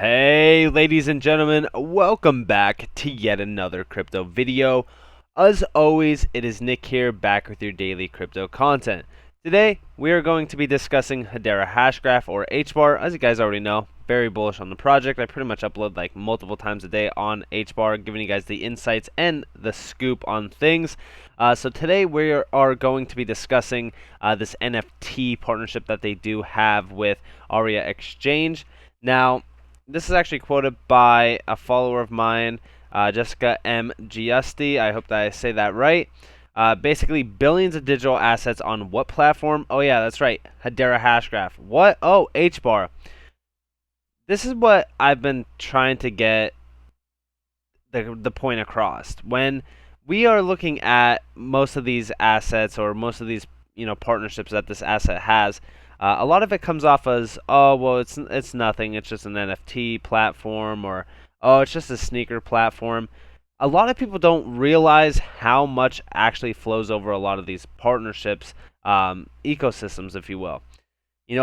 Hey ladies and gentlemen, welcome back to yet another crypto video. As always, it is Nick here, back with your daily crypto content. Today, we are going to be discussing Hedera Hashgraph, or HBAR. As you guys already know, very bullish on the project. I pretty much upload like multiple times a day on HBAR, giving you guys the insights and the scoop on things. So today we are going to be discussing this NFT partnership that they do have with Aria Exchange. Now, this is actually quoted by a follower of mine, Jessica M. Giusti. I hope that I say that right. Basically, billions of digital assets on what platform? Oh, yeah, that's right. Hedera Hashgraph. What? Oh, HBAR. This is what I've been trying to get the point across. When we are looking at most of these assets or most of these partnerships that this asset has, a lot of it comes off as, oh, well, it's nothing. It's just an NFT platform, or oh, it's just a sneaker platform. A lot of people don't realize how much actually flows over a lot of these partnerships, ecosystems, if you will.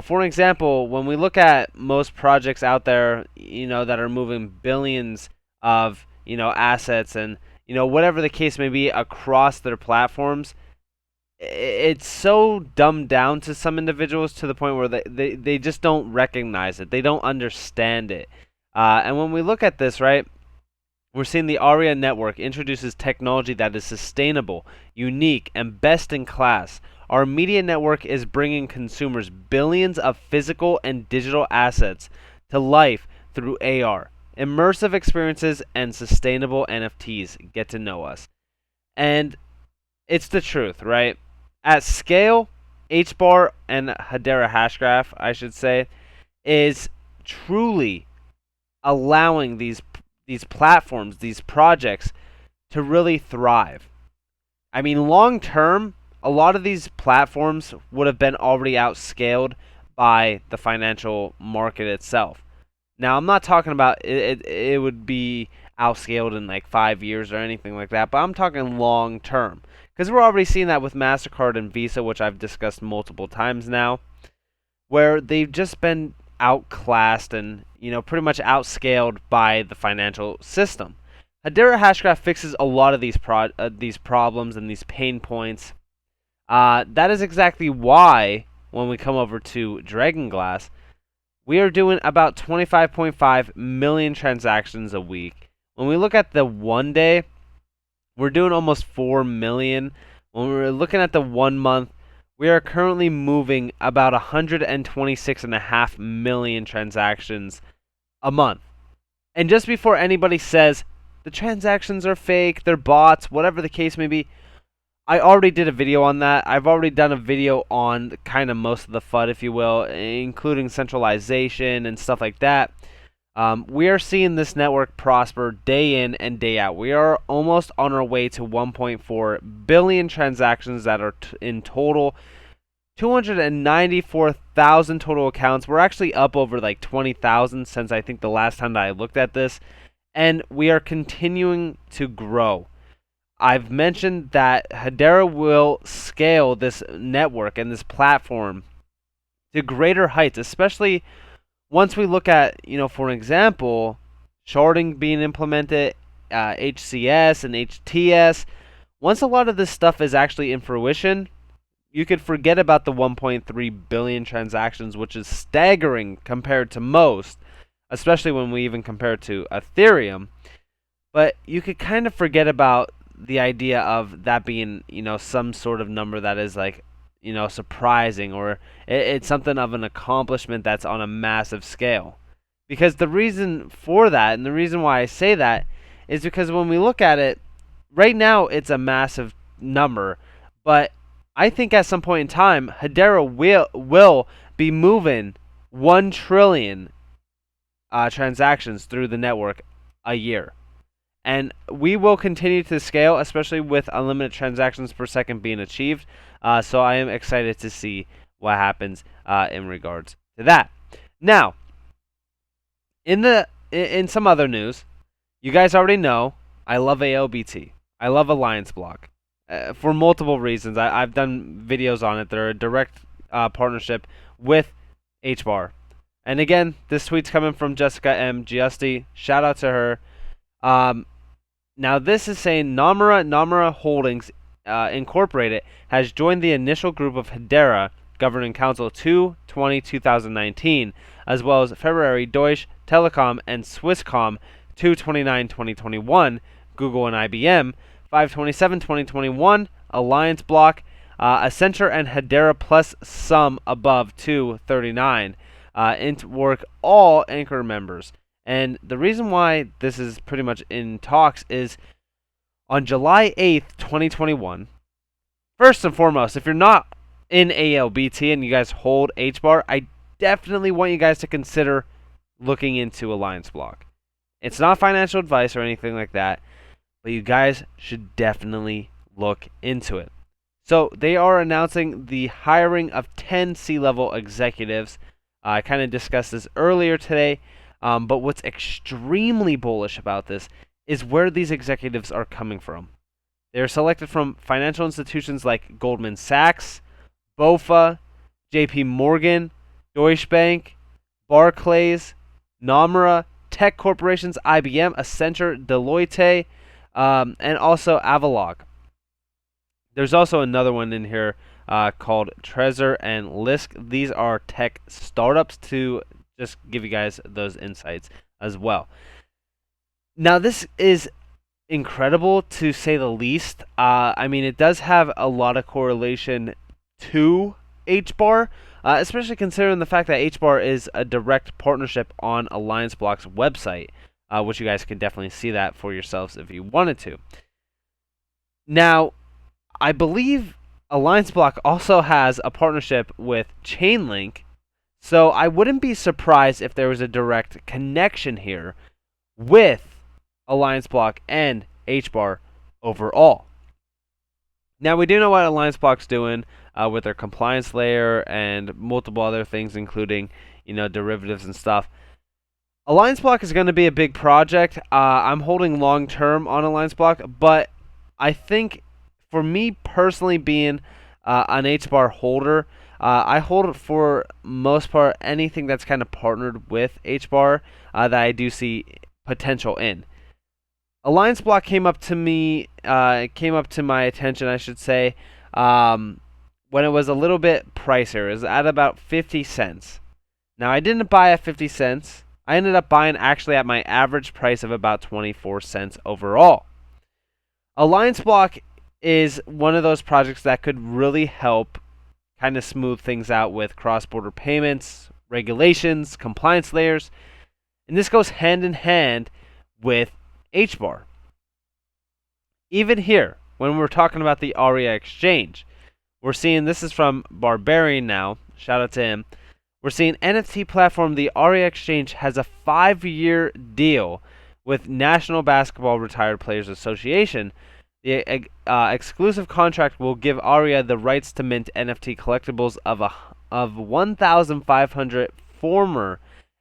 For example, when we look at most projects out there, that are moving billions of, assets and, whatever the case may be across their platforms, it's so dumbed down to some individuals to the point where they just don't recognize it. They don't understand it. And when we look at this, right, we're seeing the ARIA network introduces technology that is sustainable, unique, and best in class. Our media network is bringing consumers billions of physical and digital assets to life through AR, immersive experiences, and sustainable NFTs. Get to know us. And it's the truth, right? At scale, HBAR and Hedera Hashgraph, I should say, is truly allowing these platforms, these projects, to really thrive. I mean, long term, a lot of these platforms would have been already outscaled by the financial market itself. Now, I'm not talking about it would be outscaled in like 5 years or anything like that, but I'm talking long term. Because we're already seeing that with MasterCard and Visa, which I've discussed multiple times now, where they've just been outclassed and, pretty much outscaled by the financial system. Hedera Hashgraph fixes a lot of these problems and these pain points. That is exactly why, when we come over to Dragonglass, we are doing about 25.5 million transactions a week. When we look at the 1 day, we're doing almost 4 million. When we're looking at the 1 month, we are currently moving about 126.5 million transactions a month. And just before anybody says the transactions are fake, they're bots, whatever the case may be, I already did a video on that. I've already done a video on kind of most of the FUD, if you will, including centralization and stuff like that. We are seeing this network prosper day in and day out. We are almost on our way to 1.4 billion transactions that are in total. 294,000 total accounts. We're actually up over like 20,000 since I think the last time that I looked at this. And we are continuing to grow. I've mentioned that Hedera will scale this network and this platform to greater heights, especially once we look at, for example, sharding being implemented, HCS and HTS. Once a lot of this stuff is actually in fruition, you could forget about the 1.3 billion transactions, which is staggering compared to most, especially when we even compare it to Ethereum. But you could kind of forget about the idea of that being, some sort of number that is like, surprising, or it's something of an accomplishment that's on a massive scale. Because the reason for that, and the reason why I say that, is because when we look at it, right now it's a massive number, but I think at some point in time, Hedera will be moving 1 trillion transactions through the network a year. And we will continue to scale, especially with unlimited transactions per second being achieved. So I am excited to see what happens in regards to that. Now, in some other news, you guys already know I love ALBT. I love Alliance Block for multiple reasons. I've done videos on it. They're a direct partnership with HBAR. And again, this tweet's coming from Jessica M. Giusti. Shout out to her. Now this is saying Nomura Holdings Incorporated has joined the initial group of Hedera Governing Council 2/20/2019, as well as February Deutsche Telekom and Swisscom 2/29/2021, Google and IBM 5/27/2021, Alliance Block, Accenture and Hedera plus some above 2/39. Into work all anchor members. And the reason why this is pretty much in talks is on July 8th, 2021. First and foremost, if you're not in ALBT and you guys hold HBAR, I definitely want you guys to consider looking into Alliance Block. It's not financial advice or anything like that, but you guys should definitely look into it. So they are announcing the hiring of 10 C-level executives. I kind of discussed this earlier today, but what's extremely bullish about this is where these executives are coming from. They're selected from financial institutions like Goldman Sachs, BofA, JP Morgan, Deutsche Bank, Barclays, Nomura, tech corporations, IBM, Accenture, Deloitte, and also Avalok. There's also another one in here called Trezor and Lisk. These are tech startups, to just give you guys those insights as well. Now, this is incredible to say the least. I mean, it does have a lot of correlation to HBAR, especially considering the fact that HBAR is a direct partnership on Alliance Block's website, which you guys can definitely see that for yourselves if you wanted to. Now, I believe Alliance Block also has a partnership with Chainlink, so I wouldn't be surprised if there was a direct connection here with Alliance Block and HBAR overall. Now, we do know what Alliance Block's doing with their compliance layer and multiple other things, including, derivatives and stuff. Alliance Block is going to be a big project. I'm holding long term on Alliance Block, but I think for me personally, being an HBAR holder, I hold it for most part anything that's kind of partnered with HBAR that I do see potential in. Alliance Block came up to my attention, I should say, when it was a little bit pricier. It was at about 50 cents. Now, I didn't buy at 50 cents. I ended up buying actually at my average price of about 24 cents overall. Alliance Block is one of those projects that could really help kind of smooth things out with cross-border payments, regulations, compliance layers, and this goes hand in hand with HBAR. Even here, when we're talking about the ARIA exchange, we're seeing, this is from Barbarian now, shout out to him, we're seeing NFT platform the ARIA exchange has a 5-year deal with National Basketball Retired Players Association. The exclusive contract will give ARIA the rights to mint NFT collectibles of 1,500 former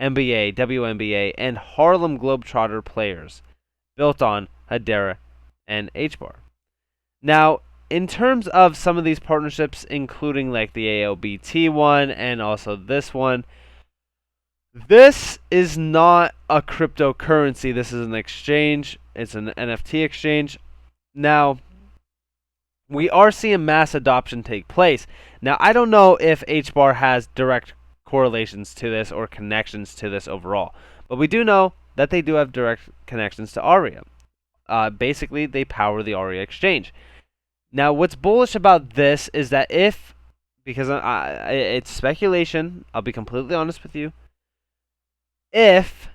NBA, WNBA, and Harlem Globetrotter players, built on Hedera and HBAR. Now, in terms of some of these partnerships, including like the ALBT one and also this one, this is not a cryptocurrency. This is an exchange. It's an NFT exchange. Now, we are seeing mass adoption take place. Now, I don't know if HBAR has direct correlations to this or connections to this overall, but we do know that they do have direct connections to ARIA. Basically, they power the ARIA exchange. Now, what's bullish about this is that because it's speculation, I'll be completely honest with you, if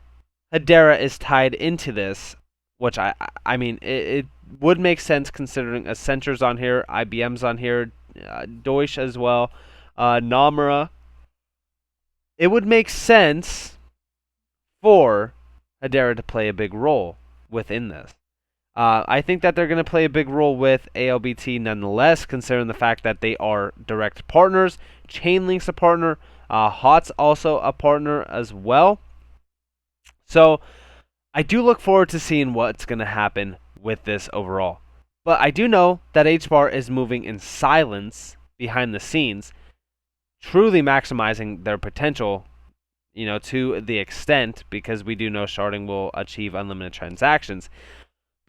Hedera is tied into this, which I mean, it would make sense considering Accenture's on here, IBM's on here, Deutsche as well, Nomura. It would make sense for Hedera to play a big role within this. I think that they're going to play a big role with ALBT nonetheless, considering the fact that they are direct partners. Chainlink's a partner. HOT's also a partner as well. So I do look forward to seeing what's going to happen with this overall. But I do know that HBAR is moving in silence behind the scenes, truly maximizing their potential to the extent, because we do know sharding will achieve unlimited transactions.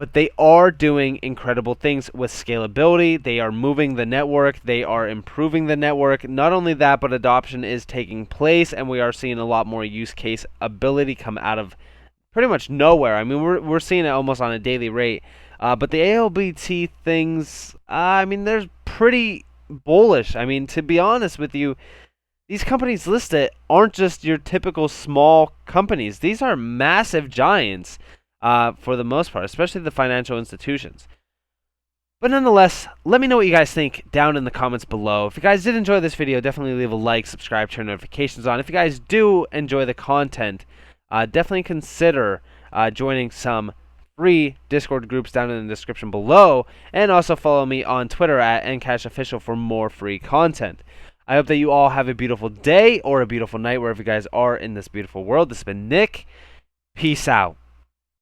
But they are doing incredible things with scalability. They are moving the network. They are improving the network. Not only that, but adoption is taking place, and we are seeing a lot more use case ability come out of pretty much nowhere. I mean, we're seeing it almost on a daily rate. But the ALBT things, they're pretty bullish. I mean, to be honest with you, these companies listed aren't just your typical small companies. These are massive giants for the most part, especially the financial institutions. But nonetheless, let me know what you guys think down in the comments below. If you guys did enjoy this video, definitely leave a like, subscribe, turn notifications on. If you guys do enjoy the content, definitely consider joining some free Discord groups down in the description below, and also follow me on Twitter at NCashOfficial for more free content. I hope that you all have a beautiful day or a beautiful night wherever you guys are in this beautiful world. This has been Nick. Peace out.